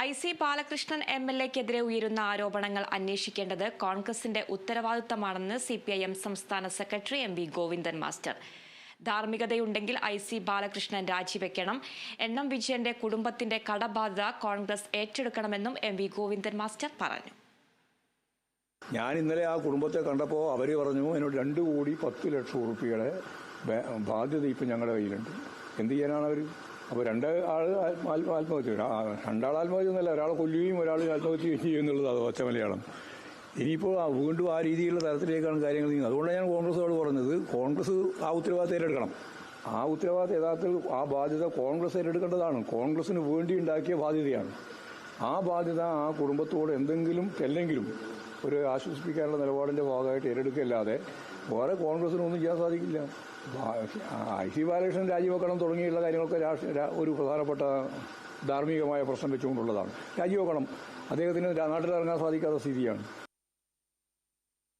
IC Balakrishnan MLA-ക്കെതിരെ ഉയരുന്ന ആരോപണങ്ങൾ അന്വേഷിക്കേണ്ടത് കോൺഗ്രസിന്റെ ഉത്തരവാദിത്തമാണെന്ന് CPIM സംസ്ഥാന സെക്രട്ടറി MV ഗോവിന്ദൻ മാസ്റ്റർ. ധാർമ്മികതയുണ്ടെങ്കിൽ IC ബാലകൃഷ്ണൻ രാജിവെക്കണം. NM വിജയന്റെ കുടുംബത്തിന്റെ കടബാധ്യത കോൺഗ്രസ് ഏറ്റെടുക്കണമെന്നും MV ഗോവിന്ദൻ മാസ്റ്റർ പറഞ്ഞു. ഞാൻ ഇന്നലെ ആ കുടുംബത്തെ കണ്ടപ്പോൾ അവർ പറഞ്ഞു എന്നോട് 2,10,00,000 ബാധ്യത ഇപ്പം ഞങ്ങളുടെ കയ്യിലുണ്ട്. എന്ത് ചെയ്യാനാണ് അവർ? അപ്പോൾ രണ്ടാൾ ആത്മഹത്യ, രണ്ടാൾ ആത്മഹത്യ എന്നല്ല, ഒരാളെ കൊല്ലുകയും ഒരാൾ ആത്മഹത്യ ചെയ്യുക എന്നുള്ളത് അത് ഒച്ച മലയാളം. ഇനിയിപ്പോൾ വീണ്ടും ആ രീതിയിലുള്ള തരത്തിലേക്കാണ് കാര്യങ്ങൾ നീങ്ങുന്നത്. അതുകൊണ്ടാണ് ഞാൻ കോൺഗ്രസോട് പറഞ്ഞത്, കോൺഗ്രസ് ആ ഉത്തരവാദിത്തം ഏറ്റെടുക്കണം. ആ ഉത്തരവാദിത്തം യഥാർത്ഥത്തിൽ ആ ബാധ്യത കോൺഗ്രസ് ഏറ്റെടുക്കേണ്ടതാണ്. കോൺഗ്രസിന് വേണ്ടി ഉണ്ടാക്കിയ ബാധ്യതയാണ്. ആ ബാധ്യത ആ കുടുംബത്തോട് എന്തെങ്കിലും ചെല്ലെങ്കിലും ഒരു ആശ്വസിപ്പിക്കാനുള്ള നിലപാടിൻ്റെ ഭാഗമായിട്ട് ഏറ്റെടുക്കല്ലാതെ വേറെ കോൺഗ്രസിനൊന്നും ചെയ്യാൻ സാധിക്കില്ല. IC ബാലകൃഷ്ണൻ രാജിവെക്കണം തുടങ്ങിയുള്ള കാര്യങ്ങളൊക്കെ ഒരു പ്രധാനപ്പെട്ട ധാർമ്മികമായ പ്രശ്നം വെച്ചുകൊണ്ടുള്ളതാണ്. രാജിവെക്കണം. അദ്ദേഹത്തിന് നാട്ടിലിറങ്ങാൻ സാധിക്കാത്ത സ്ഥിതിയാണ്.